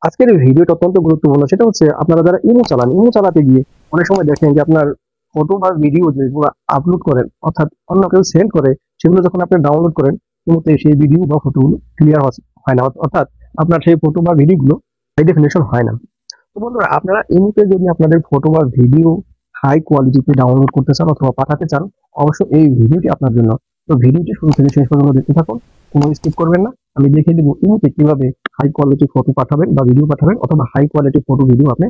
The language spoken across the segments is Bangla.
আজকের এই ভিডিওটা অত্যন্ত গুরুত্বপূর্ণ। সেটা হচ্ছে আপনারা যারা ইমো চালান, ইমো চালাতে গিয়ে অনেক সময় দেখেন যে আপনার ফটো বা ভিডিও যেগুলো আপলোড করেন অর্থাৎ অন্য কেউ সেন্ড করে, সেগুলো যখন আপনি ডাউনলোড করেন ইমোতে সেই ভিডিও বা ফটোগুলো ক্লিয়ার হয় না, অর্থাৎ আপনার সেই ফটো বা ভিডিওগুলো হাই ডেফিনেশন হয় না। তো বন্ধুরা, আপনারা ইমোতে যদি আপনাদের ফটো বা ভিডিও হাই কোয়ালিটিতে ডাউনলোড করতে চান অথবা পাঠাতে চান, অবশ্যই এই ভিডিওটি আপনার জন্য। তো ভিডিওটি শুরু থেকে শেষ পর্যন্ত দেখতে থাকুন, কোনো স্কিপ করবেন না। আমি দেখিয়ে দেবো ইমোতে কিভাবে হাই কোয়ালিটি ফটো পাঠাবেন বা ভিডিও পাঠাবেন, অথবা হাই কোয়ালিটি ফটো ভিডিও আপনি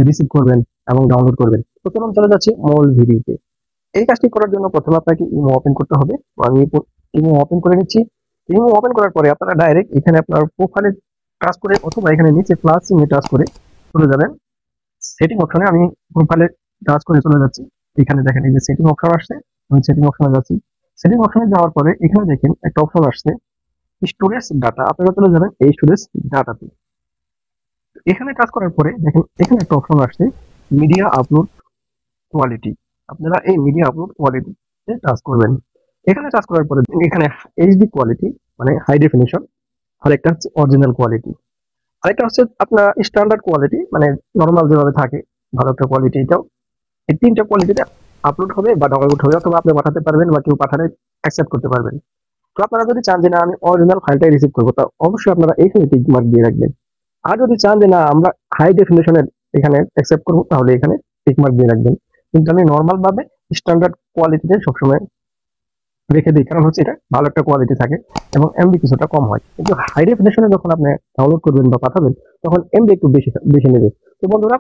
রিসিভ করবেন এবং ডাউনলোড করবেন। তো চলুন চলে যাচ্ছি মূল ভিডিওতে। এই কাজটি করার জন্য প্রথমে আপনাকে ইমো ওপেন করতে হবে। তো আমি ইমো ওপেন করে নিচ্ছি। ইমো ওপেন করার পরে আপনারা ডাইরেক্ট এখানে আপনার প্রোফাইলে টাচ করে অথবা এখানে নিচে প্লাস চিহ্নে টাচ করে চলে যাবেন সেটিং অপশনে। আমি প্রোফাইলে টাচ করে চলে যাচ্ছি। এখানে দেখেন এই যে সেটিং অপশন আসছে, আমি সেটিং অপশনে যাচ্ছি। সেটিং অপশনে যাওয়ার পরে এখানে দেখেন একটা অপশন আসছে স্টোরেজ ডাটা, আপনারা চলে যাবেন এই স্টোরেজ ডাটাতে। এখানে কাজ করার পরে দেখেন এখানে একটা অপশন আসছে মিডিয়া আপলোড কোয়ালিটি, আপনারা এই মিডিয়া আপলোড কোয়ালিটিতে টাচ করবেন। এখানে টাচ করার পরে এখানে এইচডি কোয়ালিটি মানে হাই ডেফিনিশন, আর একটা হচ্ছে অরিজিনাল কোয়ালিটি, আরেকটা হচ্ছে আপনার স্ট্যান্ডার্ড কোয়ালিটি মানে নর্মাল যেভাবে থাকে ভালো একটা কোয়ালিটি। এটাও এই তিনটা কোয়ালিটিতে আপলোড হবে বা ডাউনলোড হবে, অথবা আপনি পাঠাতে পারবেন বা কেউ পাঠালে অ্যাকসেপ্ট করতে পারবেন। তো আপনারা যদি চান যে না আমি অরিজিনাল ফাইলটাই রিসিভ করবো, তা অবশ্যই আপনারা এইখানে টিক মার্ক দিয়ে রাখবেন। আর যদি চান যে না আমরা হাই ডেফিনেশনের এখানে অ্যাকসেপ্ট করবো, তাহলে এখানে টিক মার্ক দিয়ে রাখবেন। কিন্তু আমি নর্মাল ভাবে স্ট্যান্ডার্ড কোয়ালিটিতে সবসময় রেখে দিই, কারণ হচ্ছে এটা ভালো একটা কোয়ালিটি থাকে এবং এমবি কিছুটা কম হয়। কিন্তু হাই ডেফিনেশনে যখন আপনি ডাউনলোড করবেন বা পাঠাবেন, তখন এমবি একটু বেশি বেশি নেবে। তো বন্ধুরা,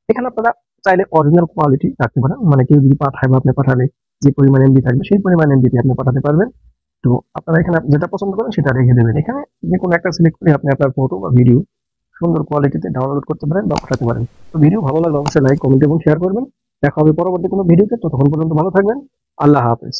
এখানে আপনারা চাইলে অরিজিনাল কোয়ালিটি রাখতে পারেন, মানে কেউ যদি পাঠায় বা আপনি পাঠালে যে পরিমাণ এমবি থাকবে সেই পরিমাণ এমবি আপনি পাঠাতে পারবেন। তো আপনারা এখানে যেটা পছন্দ করেন সেটা রেখে দেবেন। এখানে যে কোনো একটা সিলেক্ট করে আপনি আপনার ফটো বা ভিডিও সুন্দর কোয়ালিটিতে ডাউনলোড করতে পারেন বা পাঠাতে পারেন। তো ভিডিও ভালো লাগলে অবশ্যই লাইক, কমেন্ট এবং শেয়ার করবেন। দেখা হবে পরবর্তী কোনো ভিডিওতে। ততক্ষণ পর্যন্ত ভালো থাকবেন। আল্লাহ হাফেজ।